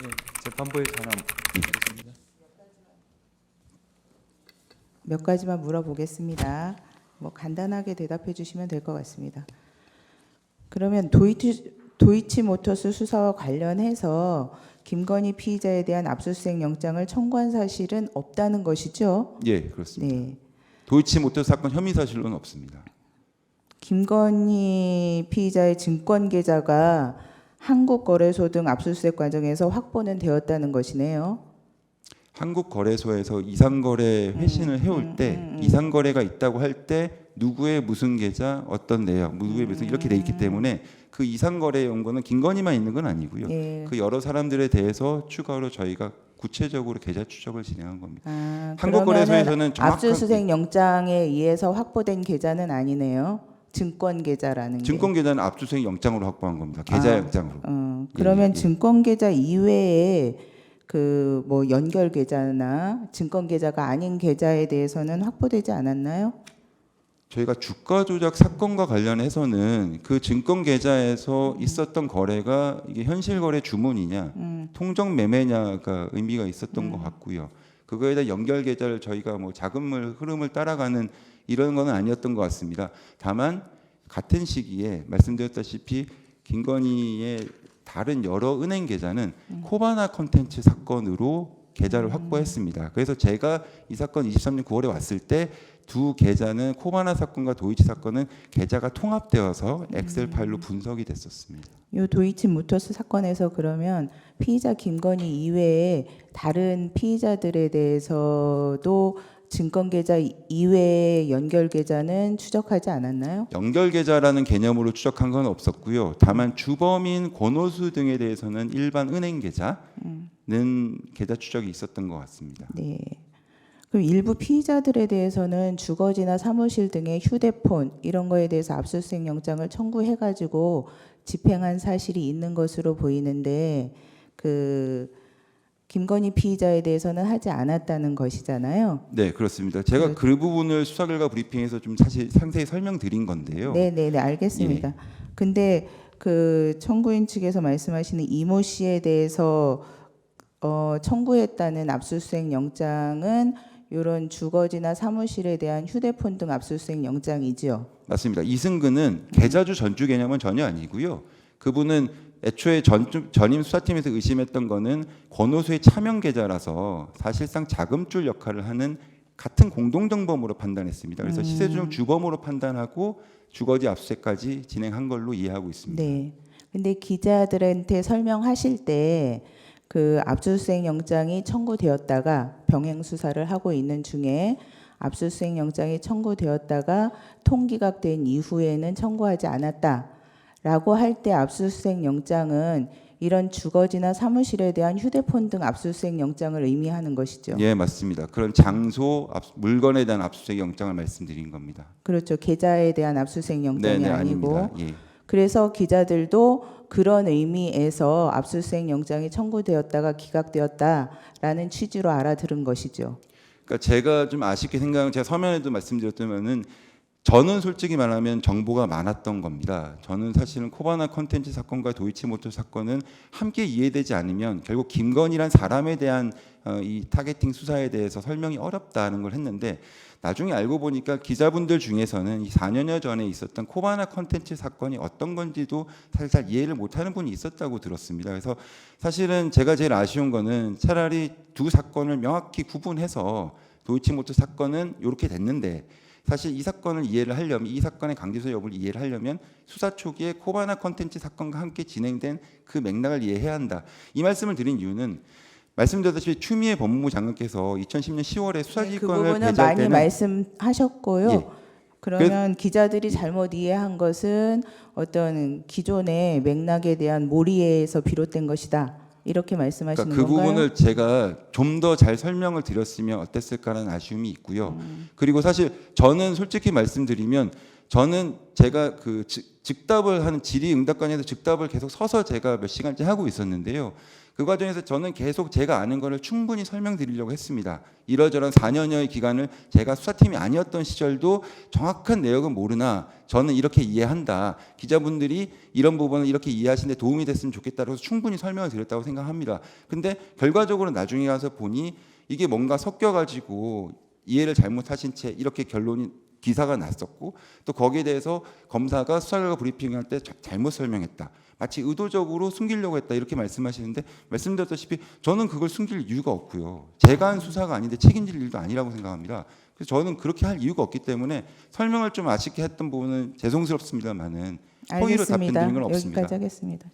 예, 재판부의 전함. 몇 가지만 물어보겠습니다. 뭐 간단하게 대답해 주시면 될 것 같습니다. 그러면 도이치모터스 수사와 관련해서 김건희 피의자에 대한 압수수색 영장을 청구한 사실은 없다는 것이죠? 예, 그렇습니다. 네. 도이치모터스 사건 혐의 사실로는 없습니다. 김건희 피의자의 증권 계좌가 한국거래소 등 압수수색 과정에서 확보는 되었다는 것이네요. 한국거래소에서 이상거래 회신을 해올 때 이상거래가 있다고 할 때 누구의 무슨 계좌, 어떤 내역, 누구의 무슨 이렇게 돼 있기 때문에 그 이상거래 연고는 김건희만 있는 건 아니고요. 예. 그 여러 사람들에 대해서 추가로 저희가 구체적으로 계좌 추적을 진행한 겁니다. 아, 한국거래소에서는 정확한 압수수색 영장에 의해서 확보된 계좌는 아니네요. 증권 계좌라는 게. 증권 계좌는 압수수색 영장으로 확보한 겁니다. 계좌 아, 영장으로. 그러면 예. 증권 계좌 이외에 그 뭐 연결 계좌나 증권 계좌가 아닌 계좌에 대해서는 확보되지 않았나요? 저희가 주가 조작 사건과 관련해서는 그 증권 계좌에서 있었던 거래가 이게 현실 거래 주문이냐, 통정 매매냐가 의미가 있었던 것 같고요. 그거에 대한 연결 계좌를 저희가 뭐 자금을 흐름을 따라가는 이런 건 아니었던 것 같습니다. 다만 같은 시기에 말씀드렸다시피 김건희의 다른 여러 은행 계좌는 코바나 컨텐츠 사건으로 계좌를 확보했습니다. 그래서 제가 이 사건 23년 9월에 왔을 때 두 계좌는 코바나 사건과 도이치 사건은 계좌가 통합되어서 엑셀 파일로 분석이 됐었습니다. 이 도이치모터스 사건에서 그러면 피의자 김건희 이외에 다른 피의자들에 대해서도 증권 계좌 이외의 연결 계좌는 추적하지 않았나요? 연결 계좌라는 개념으로 추적한 건 없었고요. 다만 주범인 권오수 등에 대해서는 일반 은행 계좌는 계좌 추적이 있었던 것 같습니다. 네. 그럼 일부 피의자들에 대해서는 주거지나 사무실 등의 휴대폰 이런 거에 대해서 압수수색 영장을 청구해가지고 집행한 사실이 있는 것으로 보이는데 그 김건희 피의자에 대해서는 하지 않았다는 것이잖아요. 네, 그렇습니다. 제가 그 부분을 수사 결과 브리핑에서 좀 사실 상세히 설명드린 건데요. 네, 알겠습니다. 예. 근데 그 청구인 측에서 말씀하시는 이모 씨에 대해서 청구했다는 압수수색 영장은 이런 주거지나 사무실에 대한 휴대폰 등 압수수색 영장이지요. 맞습니다. 이승근은 계좌주 전주 개념은 전혀 아니고요. 그분은 애초에 전임 수사팀에서 의심했던 거는 권오수의 차명 계좌라서 사실상 자금줄 역할을 하는 같은 공동정범으로 판단했습니다. 그래서 시세조정 주범으로 판단하고 주거지 압수수색까지 진행한 걸로 이해하고 있습니다. 네. 근데 기자들한테 설명하실 때 그 압수수색 영장이 청구되었다가 병행 수사를 하고 있는 중에 압수수색 영장이 청구되었다가 통기각된 이후에는 청구하지 않았다라고 할 때 압수수색 영장은 이런 주거지나 사무실에 대한 휴대폰 등 압수수색 영장을 의미하는 것이죠. 예, 맞습니다. 그런 장소, 물건에 대한 압수수색 영장을 말씀드린 겁니다. 그렇죠. 계좌에 대한 압수수색 영장이 네네, 아니고. 아닙니다. 예. 그래서 기자들도 그런 의미에서 압수수색 영장이 청구되었다가 기각되었다라는 취지로 알아들은 것이죠. 그러니까 제가 좀 아쉽게 생각하는 제가 서면에도 말씀드렸다면은 저는 솔직히 말하면 정보가 많았던 겁니다. 저는 사실은 코바나 컨텐츠 사건과 도이치모터 사건은 함께 이해되지 않으면 결국 김건희란 사람에 대한 이 타겟팅 수사에 대해서 설명이 어렵다는 걸 했는데 나중에 알고 보니까 기자분들 중에서는 이 4년여 전에 있었던 코바나 컨텐츠 사건이 어떤 건지도 사실 잘 이해를 못하는 분이 있었다고 들었습니다. 그래서 사실은 제가 제일 아쉬운 거는 차라리 두 사건을 명확히 구분해서 도이치모터 사건은 이렇게 됐는데 사실 이 사건을 이해를 하려면 이 사건의 강제소 여부를 이해를 하려면 수사 초기에 코바나 컨텐츠 사건과 함께 진행된 그 맥락을 이해해야 한다. 이 말씀을 드린 이유는 말씀드렸다시피 추미애 법무부 장관께서 2010년 10월에 그 수사지휘권을 부분은 배제할 많이 때는 말씀하셨고요. 예. 그러면 기자들이 잘못 이해한 것은 어떤 기존의 맥락에 대한 몰이에서 비롯된 것이다. 이렇게 말씀하시는 그러니까 그 건가요? 부분을 제가 좀 더 잘 설명을 드렸으면 어땠을까라는 아쉬움이 있고요. 그리고 사실 저는 솔직히 말씀드리면 저는 제가 그 즉답을 하는 질의응답관에서 즉답을 계속 서서 제가 몇 시간째 하고 있었는데요. 그 과정에서 저는 계속 제가 아는 거를 충분히 설명드리려고 했습니다. 이러저런 4년여의 기간을 제가 수사팀이 아니었던 시절도 정확한 내역은 모르나 저는 이렇게 이해한다. 기자분들이 이런 부분을 이렇게 이해하시는데 도움이 됐으면 좋겠다고 해서 충분히 설명을 드렸다고 생각합니다. 근데 결과적으로 나중에 가서 보니 이게 뭔가 섞여가지고 이해를 잘못하신 채 이렇게 결론이 기사가 났었고 또 거기에 대해서 검사가 수사결과 브리핑할 때 잘못 설명했다. 마치 의도적으로 숨기려고 했다 이렇게 말씀하시는데 말씀드렸다시피 저는 그걸 숨길 이유가 없고요. 제가 한 수사가 아닌데 책임질 일도 아니라고 생각합니다. 그래서 저는 그렇게 할 이유가 없기 때문에 설명을 좀 아쉽게 했던 부분은 죄송스럽습니다만은 허위로 답변 알겠습니다. 드린 건 없습니다. 여기까지 하겠습니다.